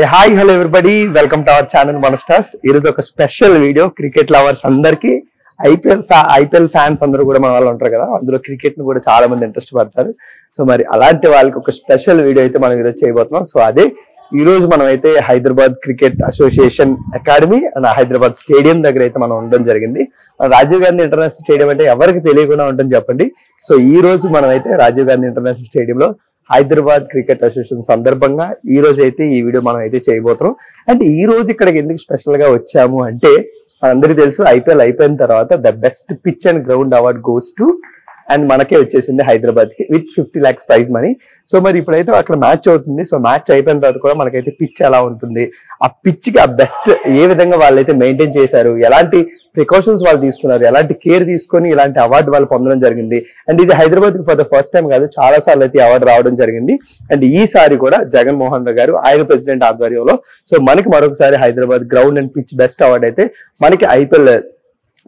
Hi hello everybody, welcome to our channel మన stars. ఈరోజు ఒక స్పెషల్ వీడియో క్రికెట్ లవర్స్ అందరికి, ఐపీఎల్ ఫ్యాన్స్ అందరూ కూడా మన వాళ్ళు ఉంటారు కదా, అందులో క్రికెట్ ను కూడా చాలా మంది ఇంట్రెస్ట్ పడతారు. సో మరి అలాంటి వాళ్ళకి ఒక స్పెషల్ వీడియో అయితే మనం ఈరోజు చేయబోతున్నాం. సో అదే ఈ రోజు మనం అయితే Hyderabad cricket association academy and Hyderabad stadium దగ్గర అయితే మనం ఉండడం జరిగింది. రాజీవ్ గాంధీ ఇంటర్నేషనల్ స్టేడియం అంటే ఎవరికి తెలియకుండా ఉంటుంది చెప్పండి. సో ఈ రోజు మనం అయితే రాజీవ్ గాంధీ ఇంటర్నేషనల్ స్టేడియంలో హైదరాబాద్ క్రికెట్ అసోసియేషన్ సందర్భంగా ఈ రోజు అయితే ఈ వీడియో మనం అయితే చేయబోతున్నాం. అండ్ ఈ రోజు ఇక్కడికి ఎందుకు స్పెషల్ గా వచ్చాము అంటే, మనందరికీ తెలుసు ఐపీఎల్ అయిపోయిన తర్వాత the best pitch and ground award goes to and మనకే వచ్చేసింది హైదరాబాద్ కి with 50 lakhs prize money. So మరి ఇప్పుడైతే అక్కడ మ్యాచ్ అవుతుంది. సో మ్యాచ్ అయిపోయిన తర్వాత కూడా మనకైతే పిచ్ ఎలా ఉంటుంది, ఆ పిచ్ కి ఆ బెస్ట్ ఏ విధంగా వాళ్ళైతే మెయింటైన్ చేశారు, ఎలాంటి ప్రికాషన్స్ వాళ్ళు తీసుకున్నారు, ఎలాంటి కేర్ తీసుకొని ఇలాంటి అవార్డు వాళ్ళు పొందడం జరిగింది. అండ్ ఇది హైదరాబాద్ కి ఫర్ ద ఫస్ట్ టైం కాదు, చాలా సార్లు అయితే అవార్డు రావడం జరిగింది. అండ్ ఈసారి కూడా జగన్మోహన్ రెడ్డి గారు ఆయన ప్రెసిడెంట్ ఆధ్వర్యంలో సో మనకి మరొకసారి Hyderabad ground and pitch best award అయితే మనకి ఐపీఎల్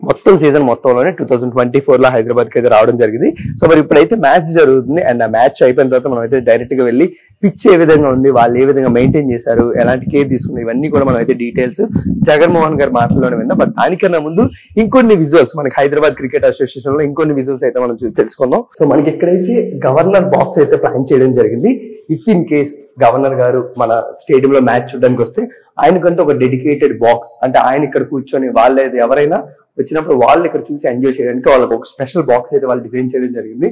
మొత్తం సీజన్ మొత్తంలోనే 2024 లో హైదరాబాద్ కి అయితే రావడం జరిగింది. సో మరి ఇప్పుడైతే మ్యాచ్ జరుగుతుంది. అండ్ ఆ మ్యాచ్ అయిపోయిన తర్వాత మనం అయితే డైరెక్ట్ గా వెళ్ళి పిచ్ ఏ విధంగా ఉంది, వాళ్ళు ఏ విధంగా మెయింటైన్ చేశారు, ఎలాంటి కేర్ తీసుకున్నారు, ఇవన్నీ కూడా మనం అయితే డీటెయిల్స్ జగన్మోహన్ గారి మాటల్లోనే విందాం. బట్ దానికన్నా ముందు ఇంకొన్ని విజువల్స్ మనకి హైదరాబాద్ క్రికెట్ అసోసియేషన్ లో ఇంకొన్ని విజువల్స్ అయితే మనం తెలుసుకుందాం. సో మనకి ఇక్కడైతే గవర్నర్ బాక్స్ అయితే ప్లాన్ చేయడం జరిగింది. ఇఫ్ ఇన్ కేస్ గవర్నర్ గారు మన స్టేడియం లో మ్యాచ్ చూడడానికి వస్తే ఆయనకంటే ఒక డెడికేటెడ్ బాక్స్, అంటే ఆయన ఇక్కడ కూర్చొని వాళ్ళేది ఎవరైనా వచ్చినప్పుడు వాళ్ళు ఇక్కడ చూసి ఎంజాయ్ చేయడానికి వాళ్ళకి ఒక స్పెషల్ బాక్స్ అయితే వాళ్ళు డిజైన్ చేయడం జరిగింది.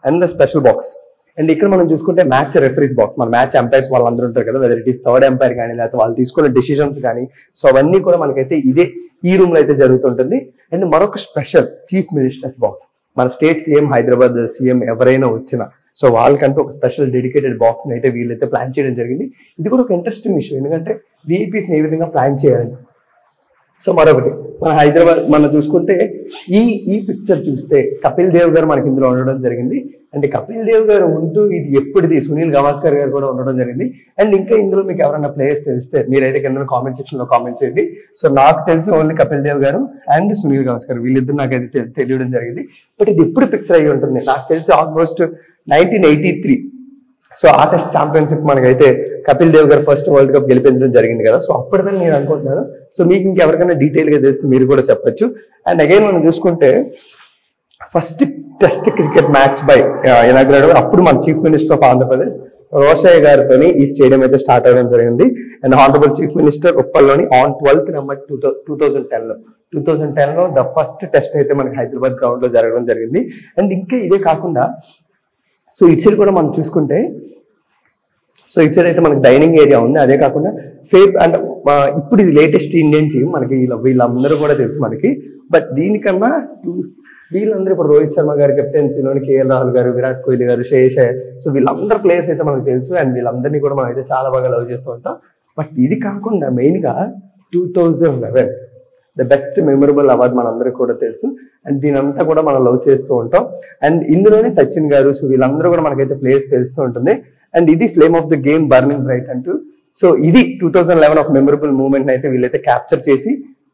అండ్ స్పెషల్ బాక్స్ అండ్ ఇక్కడ మనం చూసుకుంటే మ్యాచ్ రెఫరీస్ బాక్స్, మన మ్యాచ్ ఎంపైర్స్ వాళ్ళందరూ ఉంటారు కదా, whether it is third umpire కానీ లేకపోతే వాళ్ళు తీసుకున్న డెసిషన్స్ కానీ, సో అవన్నీ కూడా మనకైతే ఈ రూమ్ లో అయితే జరుగుతుంటుంది. అండ్ మరొక స్పెషల్ చీఫ్ మినిస్టర్స్ బాక్స్, మన స్టేట్ సీఎం హైదరాబాద్ సీఎం ఎవరైనా వచ్చినా సో వాళ్ళకంటూ ఒక స్పెషల్ డెడికేటెడ్ బాక్స్ అయితే వీళ్ళైతే ప్లాన్ చేయడం జరిగింది. ఇది కూడా ఒక ఇంట్రెస్టింగ్ విషయం, ఎందుకంటే విఐపీస్ ఏ విధంగా ప్లాన్ చేయాలని. సో మరొకటి మన హైదరాబాద్ మనం చూసుకుంటే ఈ పిక్చర్ చూస్తే కపిల్ దేవ్ గారు మనకి ఇందులో ఉండడం జరిగింది. అంటే కపిల్ దేవ్ గారు ఉంటూ ఇది ఎప్పుడుది సునీల్ గవాస్కర్ గారు కూడా ఉండడం జరిగింది. అండ్ ఇంకా ఇందులో మీకు ఎవరైనా ప్లేయర్స్ తెలిస్తే మీరైతే కింద కామెంట్ సెక్షన్ లో కామెంట్ చేయండి. సో నాకు తెలిసి ఓన్లీ కపిల్ దేవ్ గారు అండ్ సునీల్ గవాస్కర్ వీళ్ళిద్దరు నాకైతే తెలియడం జరిగింది. బట్ ఇది ఎప్పుడు పిక్చర్ అయ్యి ఉంటుంది, నాకు తెలిసి ఆల్మోస్ట్ 1983 సో ఆ టెస్ట్ ఛాంపియన్షిప్ మనకైతే కపిల్ దేవ్ గారు ఫస్ట్ వరల్డ్ కప్ గెలిపించడం జరిగింది కదా. సో అప్పటిదని నేను అనుకుంటున్నాను. సో మీకు ఇంకెవరికైనా డీటెయిల్ గా తెలిస్తే మీరు కూడా చెప్పొచ్చు. అండ్ అగైన్ మనం చూసుకుంటే first test cricket match by inaugurate అప్పుడు మన chief minister of Andhra Pradesh Rosaiah గారితో ఈ స్టేడియం అయితే స్టార్ట్ అవ్వడం జరిగింది. అండ్ హానరబుల్ చీఫ్ మినిస్టర్ ఉప్పల్లోని ఆన్ 12th November 2010 లో ద ఫస్ట్ టెస్ట్ అయితే మనకి హైదరాబాద్ గ్రౌండ్ లో జరగడం జరిగింది. అండ్ ఇంకా ఇదే కాకుండా సో ఇటు సైడ్ కూడా మనం చూసుకుంటే సో ఇటు సైడ్ అయితే మనకి డైనింగ్ ఏరియా ఉంది. అదే కాకుండా అండ్ ఇప్పుడు ఇది లేటెస్ట్ ఇండియన్ టీం మనకి వీళ్ళందరూ కూడా తెలుసు మనకి. బట్ దీనికన్నా వీళ్ళందరూ ఇప్పుడు రోహిత్ శర్మ గారి కెప్టెన్సీలోని కేఎల్ రాహుల్ గారు, విరాట్ కోహ్లీ గారు, శ్రేయస్ అయ్యర్, సో వీళ్ళందరూ ప్లేయర్స్ అయితే మనకు తెలుసు. అండ్ వీళ్ళందరినీ కూడా మనం అయితే చాలా బాగా లవ్ చేస్తూ ఉంటాం. బట్ ఇది కాకుండా మెయిన్ గా 2011 ద బెస్ట్ మెమరబుల్ అవార్డ్ మనందరికీ కూడా తెలుసు. అండ్ దీనంతా కూడా మనం లవ్ చేస్తూ ఉంటాం. అండ్ ఇందులోనే సచిన్ గారు, సో వీళ్ళందరూ కూడా మనకైతే ప్లేయర్స్ తెలుస్తూ ఉంటుంది. అండ్ ఇది flame of the game burning bright అంటూ సో ఇది 2011 ఒక మెమరబుల్ మూమెంట్ అయితే వీళ్ళైతే క్యాప్చర్ చేసి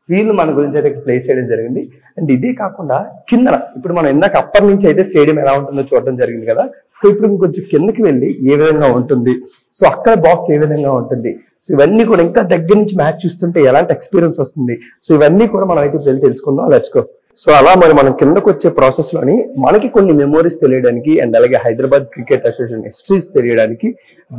వీళ్ళు మన గురించి అయితే ప్లేస్ చేయడం జరిగింది. అండ్ ఇదే కాకుండా కింద ఇప్పుడు మనం ఇందాక అప్పటి నుంచి అయితే స్టేడియం ఎలా ఉంటుందో చూడడం జరిగింది కదా. సో ఇప్పుడు ఇంకొంచెం కిందకి వెళ్ళి ఏ విధంగా ఉంటుంది, సో అక్కడ బాక్స్ ఏ విధంగా ఉంటుంది, సో ఇవన్నీ కూడా ఇంకా దగ్గర నుంచి మ్యాచ్ చూస్తుంటే ఎలాంటి ఎక్స్పీరియన్స్ వస్తుంది, సో ఇవన్నీ కూడా మనం అయితే వెళ్ళి తెలుసుకుందాం. Let's go. సో అలా మరి మనం కిందకు వచ్చే ప్రాసెస్ లోని మనకి కొన్ని మెమోరీస్ తెలియడానికి అండ్ అలాగే హైదరాబాద్ క్రికెట్ అసోసియేషన్ హిస్టరీస్ తెలియడానికి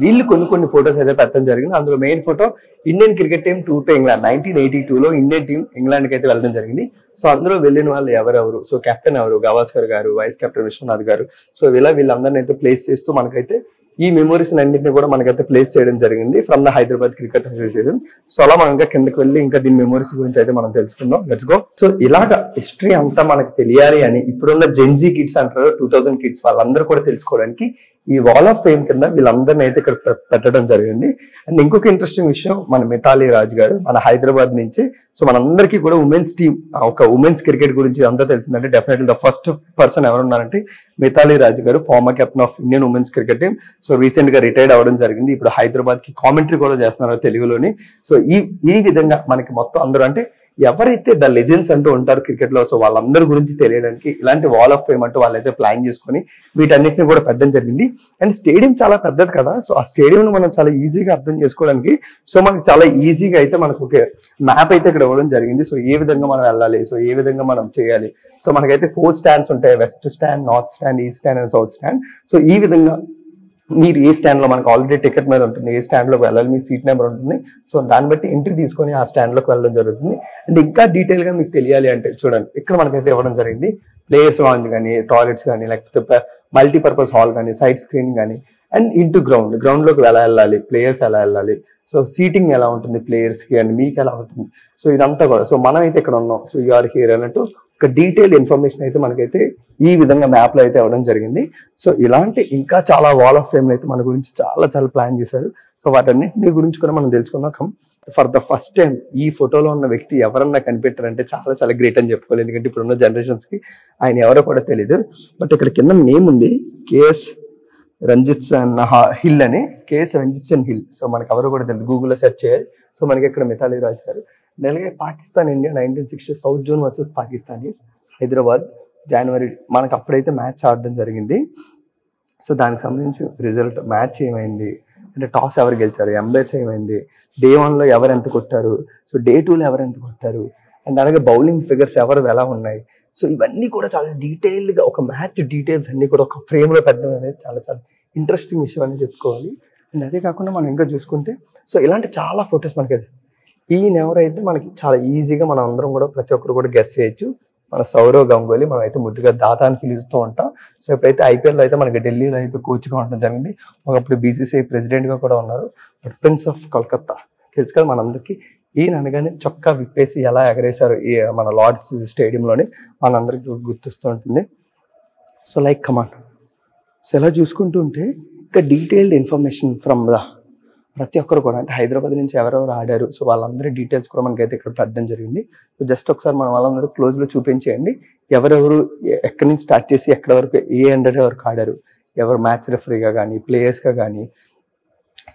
వీళ్ళు కొన్ని ఫొటోస్ అయితే పెట్టడం జరిగింది. అందులో main photo Indian cricket team tour to England 1982 లో ఇండియన్ టీం ఇంగ్లాండ్ కి అయితే వెళ్ళడం జరిగింది. సో అందులో వెళ్ళిన వాళ్ళు ఎవరెవరు, సో కెప్టెన్ ఎవరు, గవాస్కర్ గారు, వైస్ కెప్టెన్ విశ్వనాథ్ గారు, సో వీళ్ళందరినీ అయితే ప్లేస్ చేస్తూ మనకైతే ఈ మెమోరీస్ అన్నింటినీ కూడా మనకైతే ప్లేస్ చేయడం జరిగింది from the Hyderabad cricket association. So అలా మనం ఇంకా కిందకి వెళ్ళి ఇంకా దీని మెమోరీస్ గురించి అయితే మనం తెలుసుకుందాం. Let's go. సో ఇలాగా హిస్టరీ అంతా మనకు తెలియాలి అని ఇప్పుడున్న జెన్జీ కిడ్స్ అంటారు, 2000 కిడ్స్ వాళ్ళందరూ కూడా తెలుసుకోవడానికి ఈ వాల్ ఆఫ్ ఫేమ్ కింద వీళ్ళందరినీ అయితే ఇక్కడ పెట్టడం జరిగింది. అండ్ ఇంకొక ఇంట్రెస్టింగ్ విషయం, మన మిథాలీ రాజ్ గారు మన హైదరాబాద్ నుంచి, సో మనందరికీ కూడా ఉమెన్స్ టీమ్ ఒక ఉమెన్స్ క్రికెట్ గురించి అంతా తెలిసిందంటే డెఫినెట్లీ ద ఫస్ట్ పర్సన్ ఎవరున్నారంటే మిథాలీ రాజ్ గారు, former captain of Indian women's cricket team. So recent గా రిటైర్డ్ అవ్వడం జరిగింది. ఇప్పుడు హైదరాబాద్ కి కామెంటరీ కూడా చేస్తున్నారు తెలుగులోని. సో ఈ విధంగా మనకి మొత్తం అందరూ అంటే ఎవరైతే ద లెజెండ్స్ అంటూ ఉంటారు క్రికెట్ లో, సో వాళ్ళందరి గురించి తెలియడానికి ఇలాంటి వాల్ ఆఫ్ ఫేమ్ అంటూ వాళ్ళైతే ప్లాన్ చేసుకొని వీటన్నిటిని కూడా పెట్టడం జరిగింది. అండ్ స్టేడియం చాలా పెద్దది కదా, సో ఆ స్టేడియం మనం చాలా ఈజీగా అర్థం చేసుకోవడానికి సో మనకి చాలా ఈజీగా అయితే మనకు ఒక మ్యాప్ అయితే ఇక్కడ ఇవ్వడం జరిగింది. సో ఏ విధంగా మనం వెళ్ళాలి, సో ఏ విధంగా మనం చేయాలి. సో మనకైతే 4 స్టాండ్స్ ఉంటాయి, west stand, north stand, east stand and south stand. So ఈ విధంగా మీరు ఏ స్టాండ్ లో మనకు ఆల్రెడీ టికెట్ మీద ఉంటుంది, ఏ స్టాండ్ లోకి వెళ్ళాలి, మీ సీట్ నెంబర్ ఉంటుంది. సో దాన్ని బట్టి ఎంట్రీ తీసుకొని ఆ స్టాండ్ లోకి వెళ్ళడం జరుగుతుంది. అండ్ ఇంకా డీటెయిల్ గా మీకు తెలియాలి అంటే చూడండి, ఇక్కడ మనకైతే ఇవ్వడం జరిగింది ప్లేయర్స్ లాంజ్ కానీ, టాయిలెట్స్ కానీ, లేకపోతే మల్టీపర్పస్ హాల్ కానీ, సైడ్ స్క్రీన్ కానీ, అండ్ ఇంటూ గ్రౌండ్ లోకి ఎలా వెళ్ళాలి, ప్లేయర్స్ ఎలా వెళ్ళాలి, సో సీటింగ్ ఎలా ఉంటుంది ప్లేయర్స్ కి అండ్ మీకు ఎలా ఉంటుంది. సో ఇదంతా కూడా సో మనం అయితే ఇక్కడ ఉన్నాం, సో యూఆర్ హియర్ అన్నట్టు ఒక డీటెయిల్ ఇన్ఫర్మేషన్ అయితే మనకైతే ఈ విధంగా మ్యాప్ లో అయితే ఇవ్వడం జరిగింది. సో ఇలాంటి ఇంకా చాలా వాల్ ఆఫ్ ఫేమ్ అయితే మన గురించి చాలా చాలా ప్లాన్ చేశారు. సో వాటన్నింటినీ గురించి కూడా మనం తెలుసుకుందాం. ఫర్ ద ఫస్ట్ టైం ఈ ఫోటోలో ఉన్న వ్యక్తి ఎవరన్నా కనిపెట్టారంటే చాలా చాలా గ్రేట్ అని చెప్పుకోవాలి. ఎందుకంటే ఇప్పుడున్న జనరేషన్స్ కి ఆయన ఎవరో కూడా తెలియదు. బట్ ఇక్కడ కింద నేమ్ ఉంది, కేఎస్ రంజిత్సన్ హిల్ అని, కేఎస్ రంజిత్సన్ హిల్. సో మనకి ఎవరో కూడా తెలియదు, గూగుల్లో సెర్చ్ చేయాలి. సో మనకి ఇక్కడ మిథాలీ రాజ్ గారు. అలాగే Pakistan India 1960 south zone versus Pakistan Hyderabad జనవరి మనకు అప్పుడైతే మ్యాచ్ ఆడడం జరిగింది. సో దానికి సంబంధించి రిజల్ట్ మ్యాచ్ ఏమైంది అంటే టాస్ ఎవరు గెలిచారు, ఎంబైర్స్ ఏమైంది, డే 1లో ఎవరు ఎంత కొట్టారు, సో డే 2లో ఎవరు ఎంత కొట్టారు, అండ్ అలాగే బౌలింగ్ ఫిగర్స్ ఎవరు ఎలా ఉన్నాయి. సో ఇవన్నీ కూడా చాలా డీటెయిల్గా ఒక మ్యాచ్ డీటెయిల్స్ అన్ని కూడా ఒక ఫ్రేమ్లో పెట్టడం అనేది చాలా చాలా ఇంట్రెస్టింగ్ విషయం అని చెప్పుకోవాలి. అండ్ అదే కాకుండా మనం ఇంకా చూసుకుంటే సో ఇలాంటి చాలా ఫొటోస్ మనకి ఈయన ఎవరైతే మనకి చాలా ఈజీగా మనం అందరం కూడా ప్రతి ఒక్కరు కూడా గెస్ చేయొచ్చు. మన సౌరవ్ గంగూలీ, మనం అయితే ముద్దుగా దాతా అని పిలుస్తూ ఉంటాం. సో ఇప్పుడైతే ఐపీఎల్లో అయితే మనకి ఢిల్లీలో అయితే కోచ్గా ఉండడం జరిగింది. ఒకప్పుడు బీసీసీఐ ప్రెసిడెంట్గా కూడా ఉన్నారు. బట్ ప్రిన్స్ ఆఫ్ కోల్కతా తెలుసు కదా మనందరికీ. ఈయన అనగానే చొక్కా విప్పేసి ఎలా ఎగరేశారు ఈ మన లార్డ్స్ స్టేడియంలోని మనందరికీ గుర్తొస్తూ ఉంటుంది. So like command. సో ఇలా చూసుకుంటూ ఉంటే ఇంకా డీటెయిల్డ్ ఇన్ఫర్మేషన్ ఫ్రమ్ ప్రతి ఒక్కరు కూడా అంటే హైదరాబాద్ నుంచి ఎవరెవరు ఆడారు, సో వాళ్ళందరి డీటెయిల్స్ కూడా మనకైతే ఇక్కడ పెట్టడం జరిగింది. సో జస్ట్ ఒకసారి మన వాళ్ళందరూ క్లోజ్లో చూపించేయండి, ఎవరెవరు ఎక్కడి నుంచి స్టార్ట్ చేసి ఎక్కడి వరకు ఏ 100 వరకు ఆడారు, ఎవరు మ్యాచ్ రెఫరీగా కానీ, ప్లేయర్స్గా కానీ,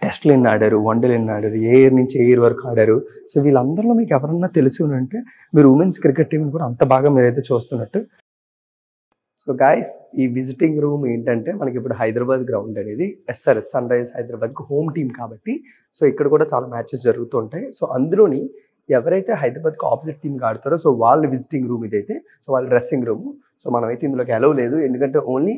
టెస్ట్లు ఎన్ని ఆడారు, వన్డేలు ఎన్ని ఆడారు, ఏ ఇయర్ నుంచి ఏ ఇయర్ వరకు ఆడారు. సో వీళ్ళందరిలో మీకు ఎవరన్నా తెలిసి ఉంటే మీరు ఉమెన్స్ క్రికెట్ టీంని కూడా అంత బాగా మీరైతే చూస్తున్నట్టు. సో గాయస్, ఈ విజిటింగ్ రూమ్ ఏంటంటే మనకి ఇప్పుడు హైదరాబాద్ గ్రౌండ్ అనేది ఎస్ఆర్హెచ్ సన్ రైజర్స్ హైదరాబాద్కి హోమ్ టీం కాబట్టి సో ఇక్కడ కూడా చాలా మ్యాచెస్ జరుగుతూ ఉంటాయి. సో అందులోని ఎవరైతే హైదరాబాద్కి ఆపోజిట్ టీంకి ఆడతారో సో వాళ్ళ విజిటింగ్ రూమ్ ఇదైతే, సో వాళ్ళ డ్రెస్సింగ్ రూమ్. సో మనమైతే ఇందులోకి అలౌ లేదు, ఎందుకంటే only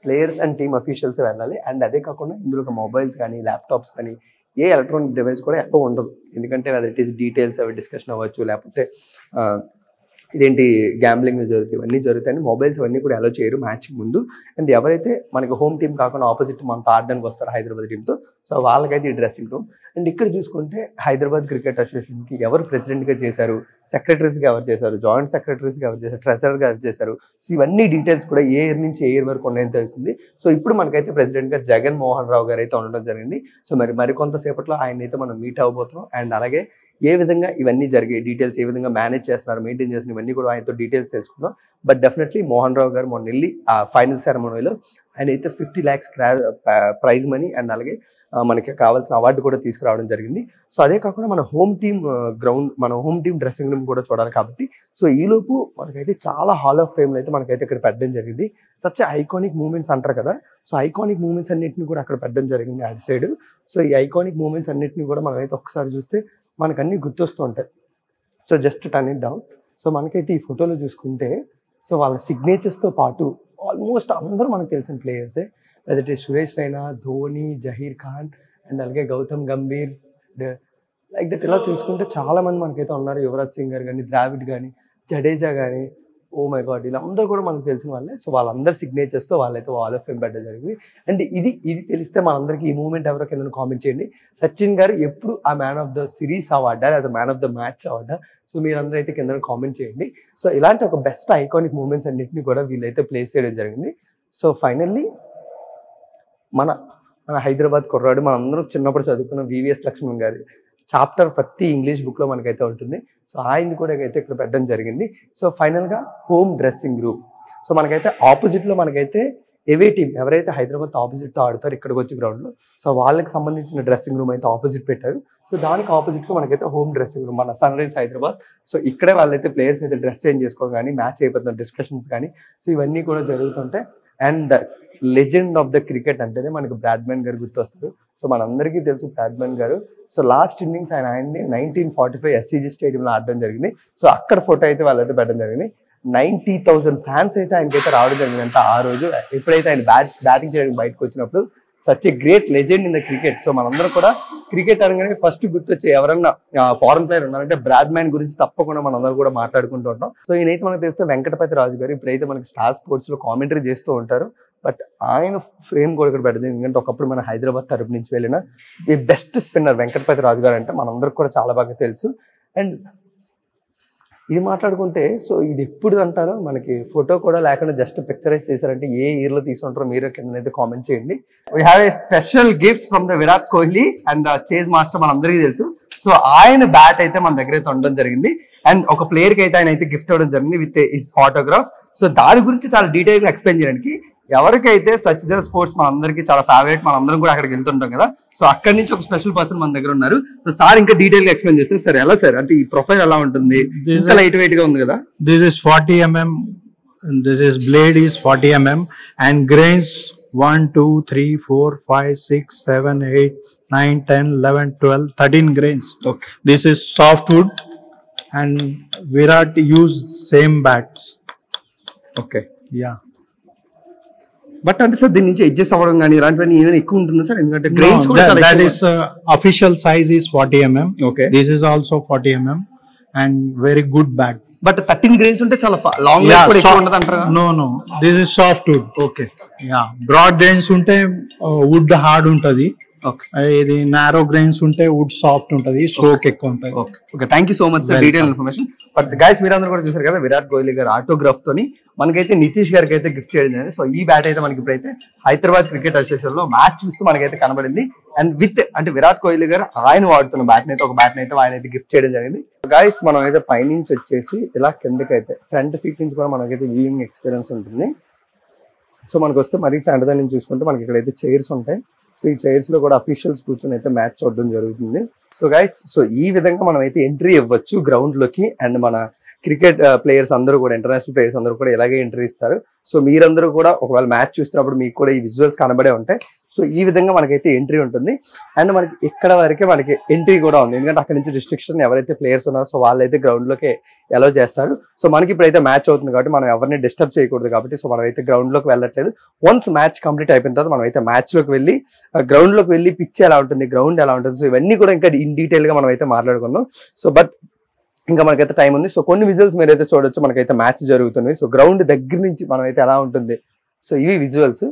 players and team officials వెళ్ళాలి. అండ్ అదే కాకుండా ఇందులో మొబైల్స్ కానీ, ల్యాప్టాప్స్ కానీ, ఏ ఎలక్ట్రానిక్ డివైస్ కూడా ఎక్కువ ఉండదు. ఎందుకంటే అది ఇట్ ఈస్ డీటెయిల్స్ అవి డిస్కషన్ అవ్వచ్చు, లేకపోతే ఇదేంటి గ్యాంబ్లింగ్ జరుగుతాయి, ఇవన్నీ జరుగుతాయని మొబైల్స్ అవన్నీ కూడా అలో చేయరు మ్యాచ్ ముందు. అండ్ ఎవరైతే మనకి హోమ్ టీం కాకుండా ఆపోజిట్ మనతో ఆడడానికి వస్తారు హైదరాబాద్ టీంతో, సో వాళ్ళకైతే ఈ డ్రెస్సింగ్ రూమ్. అండ్ ఇక్కడ చూసుకుంటే హైదరాబాద్ క్రికెట్ అసోసియేషన్కి ఎవరు ప్రెసిడెంట్గా చేశారు, సెక్రటరీస్గా ఎవరు చేశారు, జాయింట్ సెక్రటరీస్గా ఎవరు చేశారు, ట్రెజరర్గా ఎవరు చేశారు, సో ఇవన్నీ డీటెయిల్స్ కూడా ఏ ఇయర్ నుంచి ఏ ఇయర్ వరకు ఉన్నాయని తెలుస్తుంది. సో ఇప్పుడు మనకైతే ప్రెసిడెంట్గా జగన్ మోహన్ రావు గారు అయితే ఉండడం జరిగింది. సో మరికొంతసేపట్లో ఆయన అయితే మనం మీట్ అవ్వబోతున్నాం. అండ్ అలాగే ఏ విధంగా ఇవన్నీ జరిగే డీటెయిల్స్ ఏ విధంగా మేనేజ్ చేస్తున్నారు, మెయింటైన్ చేస్తున్నారు, ఇవన్నీ కూడా ఆయనతో డీటెయిల్స్ తెలుసుకుందాం. బట్ డెఫినెట్లీ మోహన్ రావు గారు మొన్న వెళ్ళి ఆ ఫైనల్ సెరమనీలో ఆయన అయితే 50 lakhs ప్రైజ్ మనీ అండ్ అలాగే మనకి కావాల్సిన అవార్డు కూడా తీసుకురావడం జరిగింది. సో అదే కాకుండా మన హోమ్ టీమ్ గ్రౌండ్, మన హోమ్ టీమ్ డ్రెస్సింగ్ రూమ్ కూడా చూడాలి కాబట్టి సో ఈలోపు మనకైతే చాలా హాల్ ఆఫ్ ఫేమ్లు అయితే మనకైతే ఇక్కడ పెట్టడం జరిగింది. సచ్ ఐకానిక్ మూమెంట్స్ అంటారు కదా, సో ఐకానిక్ మూమెంట్స్ అన్నింటినీ కూడా అక్కడ పెట్టడం జరిగింది అటు సైడ్. సో ఈ ఐకానిక్ మూమెంట్స్ అన్నింటినీ కూడా మనమైతే ఒకసారి చూస్తే మనకు అన్నీ గుర్తొస్తూ ఉంటాయి. So just turn it down. So మనకైతే ఈ ఫోటోలో చూసుకుంటే సో వాళ్ళ సిగ్నేచర్స్తో పాటు ఆల్మోస్ట్ అందరూ మనకు తెలిసిన ప్లేయర్సే, లేదంటే సురేష్ రైనా, ధోని, జహీర్ ఖాన్ అండ్ అలాగే గౌతమ్ గంభీర్, లైక్ దట్ ఇలా చూసుకుంటే చాలామంది మనకైతే ఉన్నారు. యువరాజ్ సింగ్ గారు కానీ, ద్రావిడ్ కానీ, జడేజా కానీ, ఓ మై గాడ్ వీళ్ళందరూ కూడా మనకు తెలిసిన వాళ్ళే. సో వాళ్ళందరి సిగ్నేచర్స్తో వాళ్ళైతే వాల్ ఆఫ్ ఫేమ్ పెట్టడం జరిగింది. అండ్ ఇది తెలిస్తే మనందరికీ ఈ మూమెంట్ ఎవరో కింద కామెంట్ చేయండి. సచిన్ గారు ఎప్పుడు ఆ మ్యాన్ ఆఫ్ ద సిరీస్ అవార్డా లేదా మ్యాన్ ఆఫ్ ద మ్యాచ్ అవార్డా, సో మీరందరూ అయితే కింద కామెంట్ చేయండి. సో ఇలాంటి ఒక బెస్ట్ ఐకానిక్ మూమెంట్స్ అన్నింటినీ కూడా వీళ్ళైతే ప్లేస్ చేయడం జరిగింది. సో ఫైనల్లీ మన హైదరాబాద్ కుర్రాడు మనందరం చిన్నప్పుడు చదువుకున్న వివిఎస్ లక్ష్మణ్ గారి చాప్టర్ ప్రతి ఇంగ్లీష్ బుక్లో మనకైతే ఉంటుంది. సో ఆయనది కూడా అయితే ఇక్కడ పెట్టడం జరిగింది. సో ఫైనల్గా హోమ్ డ్రెస్సింగ్ రూమ్. సో మనకైతే ఆపోజిట్లో మనకైతే ఎవే టీం ఎవరైతే హైదరాబాద్ ఆపోజిట్తో ఆడతారు ఇక్కడికి వచ్చి గ్రౌండ్లో, సో వాళ్ళకి సంబంధించిన డ్రెస్సింగ్ రూమ్ అయితే ఆపోజిట్ పెట్టారు. సో సో దానికి ఆపోజిట్ గా మనకైతే హోమ్ డ్రెస్సింగ్ రూమ్, మన సన్ రైజ్ హైదరాబాద్. సో ఇక్కడే వాళ్ళైతే ప్లేయర్స్ అయితే డ్రెస్ చేంజ్ చేసుకోవడం కానీ, మ్యాచ్ అయిపోతున్న డిస్కషన్స్ కానీ, సో ఇవన్నీ కూడా జరుగుతుంటాయి. And the legend of the cricket అంటేనే మనకి బ్రాడ్మన్ గారు గుర్తొస్తారు. సో మనందరికీ తెలుసు బ్రాడ్మన్ గారు. సో లాస్ట్ ఇన్నింగ్స్ ఆయన్ని 1945 SCG స్టేడియంలో ఆడడం జరిగింది. సో అక్కడ ఫోటో అయితే వాళ్ళైతే పెట్టడం జరిగింది. 90,000 ఫ్యాన్స్ అయితే ఆయనకైతే రావడం జరిగింది అంటే ఆ రోజు ఎప్పుడైతే ఆయన బ్యాటింగ్ చేయడానికి బయటకు వచ్చినప్పుడు. Such a great legend in the cricket. So మనందరం కూడా క్రికెట్ అనగానే ఫస్ట్ గుర్తొచ్చే ఎవరన్నా ఫారెన్ ప్లేయర్ ఉన్నారంటే బ్రాడ్మన్ గురించి తప్పకుండా మనందరం కూడా మాట్లాడుకుంటూ ఉంటాం. సో ఈయనైతే మనకు తెలిస్తే వెంకటపతి రాజు గారు ఇప్పుడైతే మనకి స్టార్ స్పోర్ట్స్ లో కామెంటరీ చేస్తూ ఉంటారు. బట్ ఆయన ఫ్రేమ్ కూడా ఇక్కడ పెట్టదు, ఎందుకంటే ఒకప్పుడు మన హైదరాబాద్ తరపు నుంచి వెళ్ళిన ది బెస్ట్ స్పిన్నర్ వెంకటపతి రాజు గారు అంటే మనందరికి కూడా చాలా బాగా తెలుసు. అండ్ ఇది మాట్లాడుకుంటే సో ఇది ఎప్పుడు అంటారో మనకి ఫోటో కూడా లేకుండా జస్ట్ పిక్చరైజ్ చేశారంటే ఏ ఇయర్ లో తీసుకుంటారో మీరు కిందనైతే కామెంట్ చేయండి. We have a special gift from the Virat Kohli and chase master మనందరికీ తెలుసు. సో ఆయన బ్యాట్ అయితే మన దగ్గర అయితే ఉండడం జరిగింది. అండ్ ఒక ప్లేయర్ కి అయితే ఆయన అయితే గిఫ్ట్ ఇవ్వడం జరిగింది విత్ హిస్ ఆటోగ్రాఫ్. సో దాని గురించి చాలా డీటెయిల్ గా ఎక్స్ప్లెయిన్ చేయడానికి ఎవరికైతే సచ్దేవ్ స్పోర్ట్స్ మనందరికీ చాలా ఫేవరెట్, మనందరం కూడా అక్కడికి వెళ్తుంటాం కదా. సో అక్కడి నుంచి ఒక స్పెషల్ పర్సన్ మన దగ్గర ఉన్నారు. సో సార్ ఇంకా డీటెయిల్ గా ఎక్స్ప్లెయిన్ చేస్తే సార్ ఎలా సార్ అంటే ఈ ప్రొఫైల్ ఎలా ఉంటుంది, ఇంకా లైట్ వెయిట్ గా ఉంది కదా. This is 40 mm, this is blade is 40 mm and grains 1 2 3 4 5 6 7 8 9 10 11 12 13 grains. Okay. This is softwood and Virat use same bats. Okay. Yeah. But అంటే సార్ దీని నుంచి అడ్జస్ట్ అవ్వడం కానీ ఇలాంటివన్నీ ఏమైనా ఎక్కువ ఉంటుందా సార్? ఎందుకంటే గ్రెయిన్స్ కూడా చాలా that is official size is 40 mm. Okay. This is also 40 mm and very good bat. But 13 grains ఉంటే చాలా లాంగ్ లైఫ్ కూడా ఎక్కువ ఉండదు అంటారా? No, this is softwood. Okay. Yeah, broad grains ఉంటే wood hard ఉంటది. Okay. ఇది నారో గ్రెయిన్స్ ఉంటే వుడ్ సాఫ్ట్ ఉంటది, స్ట్రోక్ ఎక్కువ ఉంటది. Okay, thank you so much sir detail information. But guys మీరందరూ కూడా చూసారు కదా విరాట్ కోహ్లీ గారు ఆటోగ్రాఫ్ తోని మనకైతే నితీష్ గారికి అయితే గిఫ్ట్ చేయడం జరిగింది. సో ఈ బ్యాట్ అయితే మనకి ఇప్పుడైతే హైదరాబాద్ క్రికెట్ అసోసియేషన్ లో మ్యాచ్ చూస్తూ మనకైతే కనబడింది. అండ్ విత్ అంటే విరాట్ కోహ్లీ గారు ఆయన వాడుతున్న బ్యాట్ అయితే ఒక బ్యాట్ అయితే ఆయన అయితే గిఫ్ట్ చేయడం జరిగింది. గైస్ మనం అయితే పైనుంచి వచ్చేసి ఇలా కిందకైతే ఫ్రంట్ సీట్ నుంచి కూడా మనకైతే వ్యూయింగ్ ఎక్స్పీరియన్స్ ఉంటుంది. సో మనకు వస్తే మరీ ఫ్రంట్ దాని నుంచి చూసుకుంటే మనకి ఇక్కడైతే చైర్స్ ఉంటాయి. సో ఈ చైర్స్ లో కూడా అఫీషియల్స్ కూర్చొని అయితే మ్యాచ్ చూడడం జరుగుతుంది. సో గైస్ సో ఈ విధంగా మనం అయితే ఎంట్రీ ఇవ్వచ్చు గ్రౌండ్ లోకి. అండ్ మన క్రికెట్ ప్లేయర్స్ అందరూ కూడా ఇంటర్నేషనల్ ప్లేయర్స్ అందరూ కూడా ఇలాగే ఎంట్రీ ఇస్తారు. సో మీరందరూ కూడా ఒకవేళ మ్యాచ్ చూస్తున్నప్పుడు మీకు కూడా ఈ విజువల్స్ కనబడే ఉంటాయి. సో ఈ విధంగా మనకైతే ఎంట్రీ ఉంటుంది. అండ్ మనకి ఇక్కడ వరకే మనకి ఎంట్రీ కూడా ఉంది, ఎందుకంటే అక్కడ నుంచి రిస్ట్రిక్షన్ ఎవరైతే ప్లేయర్స్ ఉన్నారో సో వాళ్ళైతే గ్రౌండ్ లోకి అలౌ చేస్తారు. సో మనకి ఇప్పుడైతే మ్యాచ్ అవుతుంది కాబట్టి మనం ఎవరిని డిస్టర్బ్ చేయకూడదు కాబట్టి సో మనం అయితే గ్రౌండ్ లోకి వెళ్ళట్లేదు. వన్స్ మ్యాచ్ కంప్లీట్ అయిపోయిన తర్వాత మనం అయితే మ్యాచ్ లోకి వెళ్ళి గ్రౌండ్ లోకి వెళ్ళి పిచ్ ఎలా ఉంటుంది, గ్రౌండ్ ఎలా ఉంటుంది, సో ఇవన్నీ కూడా ఇంకా ఇన్ డీటెయిల్ గా మనం అయితే మాట్లాడుకుందాం. సో బట్ ఇంకా మనకైతే టైం ఉంది. సో కొన్ని విజువల్స్ మీరైతే చూడొచ్చు, మనకైతే మ్యాచ్ జరుగుతుంది. సో గ్రౌండ్ దగ్గర నుంచి మనం అయితే ఎలా ఉంటుంది, సో ఇవి విజువల్స్.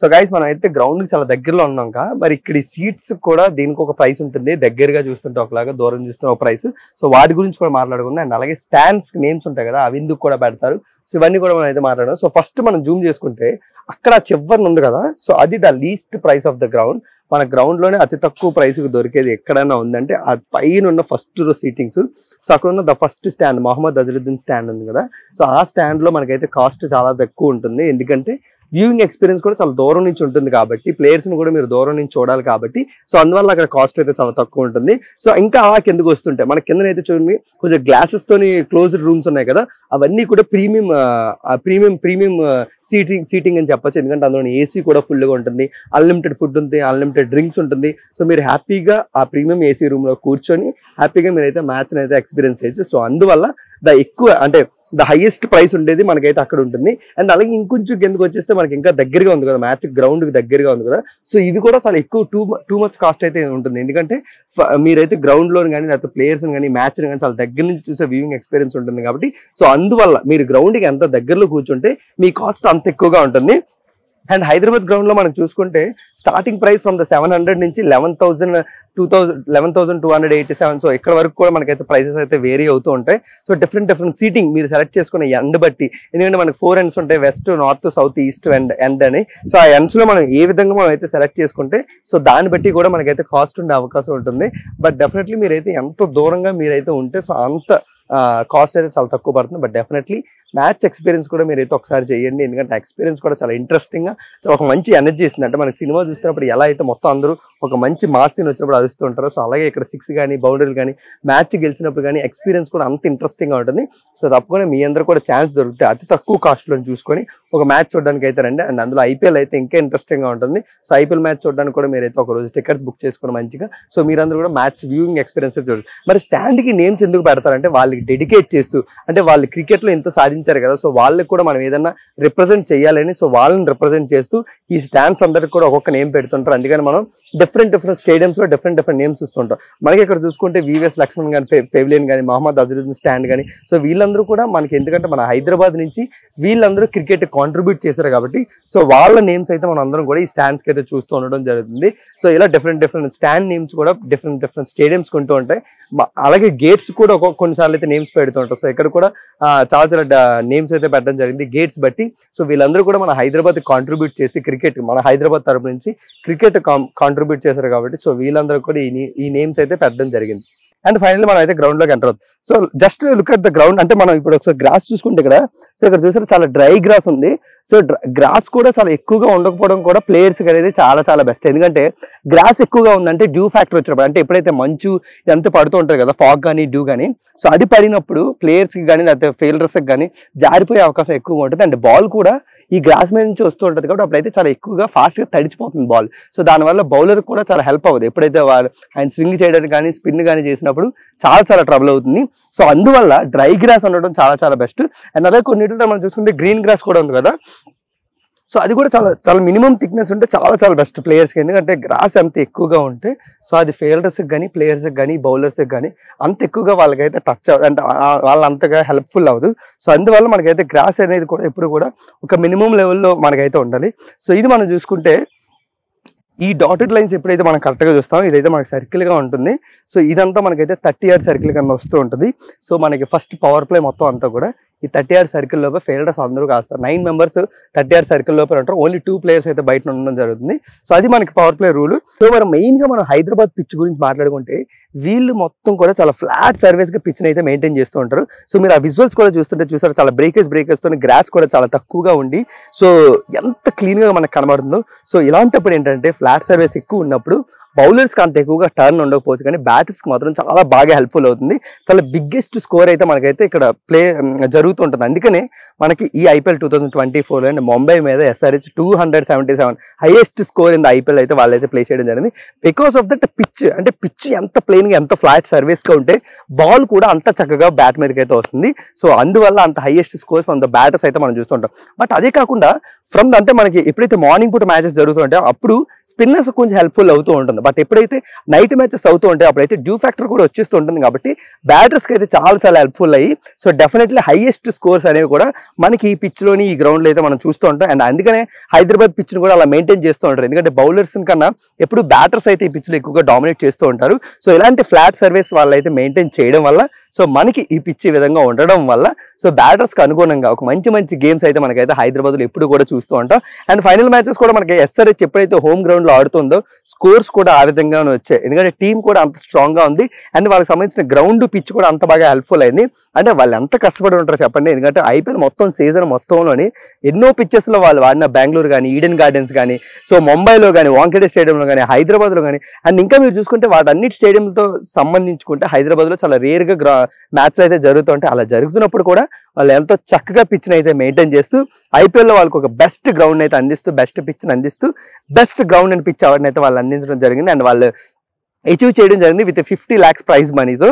సో గైస్ మనం అయితే గ్రౌండ్ కి చాలా దగ్గరలో ఉన్నాం కా, మరి ఇక్కడ ఈ సీట్స్ కూడా దీనికి ఒక ప్రైస్ ఉంటుంది. దగ్గరగా చూస్తుంటే ఒకలాగా, దూరం చూస్తుంటే ఒక ప్రైస్. సో వాటి గురించి కూడా మాట్లాడుకుందాం. అండ్ అలాగే స్టాండ్స్ నేమ్స్ ఉంటాయి కదా, అవి ఎందుకు కూడా పెడతారు, సో ఇవన్నీ కూడా మనం అయితే మాట్లాడదాం. సో ఫస్ట్ మనం జూమ్ చేసుకుంటే అక్కడ చివరిని ఉంది కదా, సో అది the least price of the ground. మన గ్రౌండ్ లోనే అతి తక్కువ ప్రైస్ కి దొరికేది ఎక్కడైనా ఉందంటే ఆ పైన ఉన్న ఫస్ట్ రో సీటింగ్స్. సో అక్కడ ఉన్న the first stand Mohammad Azharuddin stand ఉంది కదా, సో ఆ స్టాండ్ లో మనకైతే కాస్ట్ చాలా తక్కువ ఉంటుంది. ఎందుకంటే వ్యూయింగ్ ఎక్స్పీరియన్స్ కూడా చాలా దూరం నుంచి ఉంటుంది కాబట్టి, ప్లేయర్స్ ని కూడా మీరు దూరం నుంచి చూడాలి కాబట్టి, సో అందువల్ల అక్కడ కాస్ట్ అయితే చాలా తక్కువ ఉంటుంది. సో ఇంకా అలా కిందకు వస్తుంటే మన కిందనైతే చూడండి కొంచెం గ్లాసెస్ తోని క్లోజ్డ్ రూమ్స్ ఉన్నాయి కదా, అవన్నీ కూడా ప్రీమియం సీటింగ్ అని చెప్పొచ్చు. ఎందుకంటే అందులో ఏసీ కూడా ఫుల్ గా ఉంటుంది, అన్లిమిటెడ్ ఫుడ్ ఉంది, అన్లిమిటెడ్ డ్రింక్స్ ఉంటుంది. సో మీరు హ్యాపీగా ఆ ప్రీమియం ఏసీ రూమ్ లో కూర్చొని హ్యాపీగా మీరైతే మ్యాచ్ అయితే ఎక్స్పీరియన్స్ చేయొచ్చు. సో అందువల్ల ద హైయెస్ట్ ప్రైస్ ఉండేది మనకైతే అక్కడ ఉంటుంది. అండ్ అలాగే ఇంకొంచెం కిందకు వచ్చేస్తే మనకి ఇంకా దగ్గరగా ఉంది కదా, మ్యాచ్ గ్రౌండ్ కి దగ్గరగా ఉంది కదా, సో ఇది కూడా చాలా ఎక్కువ టూ మచ్ కాస్ట్ అయితే ఉంటుంది. ఎందుకంటే మీరైతే గ్రౌండ్ లో కానీ లేకపోతే ప్లేయర్స్ కానీ మ్యాచ్ కానీ చాలా దగ్గర నుంచి చూసే వ్యూయింగ్ ఎక్స్పీరియన్స్ ఉంటుంది కాబట్టి, సో అందువల్ల మీరు గ్రౌండ్ కి ఎంత దగ్గరలో కూర్చుంటే మీ కాస్ట్ అంత ఎక్కువగా ఉంటుంది. అండ్ హైదరాబాద్ గ్రౌండ్ లో మనం చూసుకుంటే స్టార్టింగ్ ప్రైస్ ఫ్రమ్ ద 700 నుంచి 11,287. సో ఇక్కడ వరకు కూడా మనకైతే ప్రైసెస్ అయితే వేరీ అవుతూ ఉంటాయి. సో డిఫరెంట్ సీటింగ్ మీరు సెలెక్ట్ చేసుకునే ఎండ్ బట్టి, ఎందుకంటే మనకి 4 ఎండ్స్ ఉంటాయి, west, north, south, east end అని. సో ఆ ఎండ్స్ లో మనం ఏ విధంగా మనం అయితే సెలెక్ట్ చేసుకుంటే సో దాన్ని బట్టి కూడా మనకైతే కాస్ట్ ఉండే అవకాశం ఉంటుంది. బట్ డెఫినెట్లీ మీరైతే ఎంత దూరంగా మీరైతే ఉంటే సో అంత కాస్ట్ అయితే చాలా తక్కువ పడుతుంది. బట్ డెఫినెట్లీ మ్యాచ్ ఎక్స్పీరియన్స్ కూడా మీరు అయితే ఒకసారి చేయండి, ఎందుకంటే ఎక్స్పీరియన్స్ కూడా చాలా ఇంట్రెస్టింగ్గా చాలా ఒక మంచి ఎనర్జీ ఇస్తుంది. అంటే మనకి సినిమా చూస్తున్నప్పుడు ఎలా అయితే మొత్తం అందరూ ఒక మంచి మాస్ సీన్ వచ్చినప్పుడు అరుస్తూ ఉంటారు, సో అలాగే ఇక్కడ 6 కానీ బౌండరీలు కానీ మ్యాచ్ గెలిచినప్పుడు కానీ ఎక్స్పీరియన్స్ కూడా అంత ఇంట్రెస్టింగ్గా ఉంటుంది. సో తప్పకుండా మీ అందరూ కూడా ఛాన్స్ దొరికితే అతి తక్కువ కాస్ట్లో చూసుకొని ఒక మ్యాచ్ చూడడానికి అయితే రండి. అండ్ అందులో ఐపీఎల్ అయితే ఇంకా ఇంట్రెస్టింగ్గా ఉంటుంది. సో ఐపీఎల్ మ్యాచ్ చూడడానికి కూడా మీరైతే ఒక రోజు టికెట్స్ బుక్ చేసుకుని మంచిగా సో మీరందరూ కూడా మ్యాచ్ వ్యూయింగ్ ఎక్స్పీరియన్స్ చూడదు. మరి స్టాండ్కి నేమ్స్ ఎందుకు పెడతారంటే వాళ్ళకి డెడికేట్ చేస్తూ, అంటే వాళ్ళు క్రికెట్లో ఇంత సాధించారు కదా, సో వాళ్ళకి కూడా మనం ఏదన్నా రిప్రజెంట్ చేయాలని, సో వాళ్ళని రిప్రజెంట్ చేస్తూ ఈ స్టాండ్స్ అందరికి కూడా ఒక్కొక్క నేమ్ పెడుతుంటారు. అందుకని మనం డిఫరెంట్ స్టేడియంస్లో డిఫరెంట్ నేమ్స్ ఇస్తుంటాం. మనకి ఇక్కడ చూసుకుంటే వివిఎస్ లక్ష్మణ్ కానీ, పెవిలియన్ కానీ, మహమ్మద్ అజరుద్దీన్ స్టాండ్ కానీ, సో వీళ్ళందరూ కూడా మనకి ఎందుకంటే మన హైదరాబాద్ నుంచి వీళ్ళందరూ క్రికెట్ కాంట్రిబ్యూట్ చేశారు కాబట్టి సో వాళ్ళ నేమ్స్ అయితే మనం అందరం కూడా ఈ స్టాండ్స్కి అయితే చూస్తూ ఉండడం జరుగుతుంది. సో ఇలా డిఫరెంట్ స్టాండ్ నేమ్స్ కూడా డిఫరెంట్ స్టేడియంస్ కొంటూ ఉంటాయి. అలాగే గేట్స్ కూడా కొన్నిసార్లు అయితే నేమ్స్ పెడుతూ ఉంటారు. సో ఇక్కడ కూడా చాలా నేమ్స్ అయితే పెట్టడం జరిగింది గేట్స్ బట్టి. సో వీళ్ళందరూ కూడా మన హైదరాబాద్ కాంట్రిబ్యూట్ చేసి క్రికెట్ మన హైదరాబాద్ తరపు నుంచి క్రికెట్ కాంట్రిబ్యూట్ చేశారు కాబట్టి సో వీళ్ళందరూ కూడా ఈ నేమ్స్ అయితే పెట్టడం జరిగింది. అండ్ ఫైనల్లీ మనం అయితే గ్రౌండ్ లోకి ఎంటర్ అవుతుంది. So just look at the ground. అంటే మనం ఇప్పుడు ఒకసారి గ్రాస్ చూసుకుంటే ఇక్కడ సో ఇక్కడ చూసారు చాలా డ్రై గ్రాస్ ఉంది. సో గ్రాస్ కూడా చాలా ఎక్కువగా ఉండకపోవడం కూడా ప్లేయర్స్ అనేది చాలా బెస్ట్. ఎందుకంటే గ్రాస్ ఎక్కువగా ఉందంటే డ్యూ ఫ్యాక్టర్ వచ్చినప్పుడు, అంటే ఎప్పుడైతే మంచు ఎంత పడుతూ ఉంటుంది కదా, ఫాగ్ కానీ డ్యూ కానీ, సో అది పడినప్పుడు ప్లేయర్స్కి కానీ లేకపోతే ఫీల్డర్స్కి కానీ జారిపోయే అవకాశం ఎక్కువగా ఉంటుంది. అండ్ బాల్ కూడా ఈ గ్రాస్ మీద నుంచి వస్తూ ఉంటుంది కాబట్టి అప్పుడైతే చాలా ఎక్కువగా ఫాస్ట్గా తడిచిపోతుంది బాల్. సో దానివల్ల బౌలర్ కూడా చాలా హెల్ప్ అవ్వదు. ఎప్పుడైతే ఆయన స్వింగ్ చేయడానికి కానీ స్పిన్ కానీ చేసినప్పుడు చాలా ట్రబుల్ అవుతుంది. సో అందువల్ల డ్రై గ్రాస్ ఉండడం చాలా బెస్ట్. అండ్ అలాగే కొన్నిటిలో మనం చూసుకుంటే గ్రీన్ గ్రాస్ కూడా ఉంది కదా, సో అది కూడా చాలా మినిమం థిక్నెస్ ఉంటే చాలా బెస్ట్ ప్లేయర్స్కి. ఎందుకంటే గ్రాస్ అంత ఎక్కువగా ఉంటే సో అది ఫీల్డర్స్కి కానీ ప్లేయర్స్కి కానీ బౌలర్స్కి కానీ అంత ఎక్కువగా వాళ్ళకైతే టచ్ అంటే వాళ్ళు అంతగా హెల్ప్ఫుల్ అవ్వదు. సో అందువల్ల మనకైతే గ్రాస్ అనేది కూడా ఎప్పుడు కూడా ఒక మినిమం లెవెల్లో మనకైతే ఉండాలి. సో ఇది మనం చూసుకుంటే ఈ డాటెడ్ లైన్స్ ఎప్పుడైతే మనం కరెక్ట్గా చూస్తామో ఇదైతే మనకి సర్కిల్గా ఉంటుంది. సో ఇదంతా మనకైతే 30 యార్డ్ సర్కిల్ కింద వస్తూ ఉంటుంది. సో మనకి ఫస్ట్ పవర్ ప్లే మొత్తం అంతా కూడా ఈ 30 యార్డ్ సర్కిల్ లోపల ఫీల్డర్స్ అందరూ కాస్తారు. 9 మెంబర్స్ 30 యార్డ్ సర్కిల్ లోపల ఉంటారు. ఓన్లీ 2 ప్లేయర్స్ అయితే బయట ఉండడం జరుగుతుంది. సో అది మనకి పవర్ ప్లే రూల్. సో మనం మెయిన్గా మనం హైదరాబాద్ పిచ్ గురించి మాట్లాడుకుంటే వీళ్ళు మొత్తం కూడా చాలా ఫ్లాట్ సర్ఫేస్గా పిచ్ని అయితే మెయింటైన్ చేస్తూ ఉంటారు. సో మీరు ఆ విజువల్స్ కూడా చూసారు చాలా బ్రేకేజ్తో గ్రాస్ కూడా చాలా తక్కువగా ఉండి సో ఎంత క్లీన్గా మనకు కనబడుతుందో. సో ఇలాంటప్పుడు ఏంటంటే ఫ్లాట్ సర్ఫేస్ ఎక్కువ ఉన్నప్పుడు బౌలర్స్కి అంత ఎక్కువగా టర్న్ ఉండకపోవచ్చు, కానీ బ్యాటర్స్కి మాత్రం చాలా బాగా హెల్ప్ఫుల్ అవుతుంది. చాలా బిగ్గెస్ట్ స్కోర్ అయితే మనకైతే ఇక్కడ ప్లే జరుగుతూ ఉంటుంది. అందుకనే మనకి ఈ ఐపీఎల్ 2024లో ముంబై మీద SRH 277 highest score in the IPL అయితే వాళ్ళైతే ప్లే చేయడం జరిగింది. బికాస్ ఆఫ్ దట్ పిచ్, అంటే పిచ్ ఎంత ప్లేన్గా ఎంత ఫ్లాట్ సర్వీస్గా ఉంటే బాల్ కూడా అంత చక్కగా బ్యాట్ మీదకి అయితే వస్తుంది. సో అందువల్ల అంత highest scores from the batters అయితే మనం చూస్తుంటాం. బట్ అదే కాకుండా అంటే మనకి ఎప్పుడైతే మార్నింగ్ పూట మ్యాచెస్ జరుగుతుంటాయో అప్పుడు స్పిన్నర్స్ కొంచెం హెల్ప్ఫుల్ అవుతూ ఉంటుంది. బట్ ఎప్పుడైతే నైట్ మ్యాచెస్ అవుతూ ఉంటాయి అప్పుడైతే డ్యూ ఫ్యాక్టర్ కూడా వచ్చేస్తూ ఉంటుంది కాబట్టి బ్యాటర్స్కి అయితే చాలా హెల్ప్ఫుల్ అయ్యి సో డెఫినెట్లీ హైయెస్ట్ స్కోర్స్ అనేవి కూడా మనకి ఈ పిచ్లోని ఈ గ్రౌండ్లో అయితే మనం చూస్తూ ఉంటాం. అండ్ అందుకనే హైదరాబాద్ పిచ్ని కూడా అలా మెయింటైన్ చేస్తూ ఉంటారు. ఎందుకంటే బౌలర్స్ కన్నా ఎప్పుడు బ్యాటర్స్ అయితే ఈ పిచ్లో ఎక్కువగా డామినేట్ చేస్తూ ఉంటారు. సో ఇలాంటి ఫ్లాట్ సర్వీస్ వాళ్ళు అయితే మెయింటైన్ చేయడం వల్ల సో మనకి ఈ పిచ్ ఈ విధంగా ఉండడం వల్ల సో బ్యాటర్స్కి అనుగుణంగా ఒక మంచి గేమ్స్ అయితే మనకైతే హైదరాబాద్లో ఎప్పుడు కూడా చూస్తూ ఉంటాం. అండ్ ఫైనల్ మ్యాచెస్ కూడా మనకి SRH ఎప్పుడైతే హోమ్ గ్రౌండ్లో ఆడుతుందో స్కోర్స్ కూడా ఆ విధంగానే వచ్చాయి. ఎందుకంటే టీం కూడా అంత స్ట్రాంగ్గా ఉంది అండ్ వాళ్ళకి సంబంధించిన గ్రౌండ్ పిచ్ కూడా అంత బాగా హెల్ప్ఫుల్ అయింది. అంటే వాళ్ళు ఎంత కష్టపడి ఉంటారో చెప్పండి. ఎందుకంటే ఐపీఎల్ మొత్తం సీజన్ మొత్తంలోని ఎన్నో పిచ్చెస్లో వాళ్ళు వాడిన బెంగళూరు కానీ, ఈడెన్ గార్డెన్స్ కానీ, సో ముంబైలో కానీ, వాంఖేడే స్టేడియంలో కానీ, హైదరాబాద్లో కానీ, అండ్ ఇంకా మీరు చూసుకుంటే వాటన్నిటి స్టేడియంతో సంబంధించుకుంటే హైదరాబాద్లో చాలా రేర్గా మ్యాచ్లు అయితే జరుగుతూ ఉంటాయి. అలా జరుగుతున్నప్పుడు కూడా వాళ్ళు ఎంతో చక్కగా పిచ్ని అయితే మెయింటైన్ చేస్తూ ఐపీఎల్లో వాళ్ళకి ఒక బెస్ట్ గ్రౌండ్ అయితే అందిస్తూ బెస్ట్ పిచ్ని అందిస్తూ బెస్ట్ గ్రౌండ్ అండ్ పిచ్ అవార్డుని అయితే వాళ్ళు అందించడం జరిగింది. అండ్ వాళ్ళు అచీవ్ చేయడం జరిగింది విత్ 50 lakhs ప్రైజ్ మనీతో.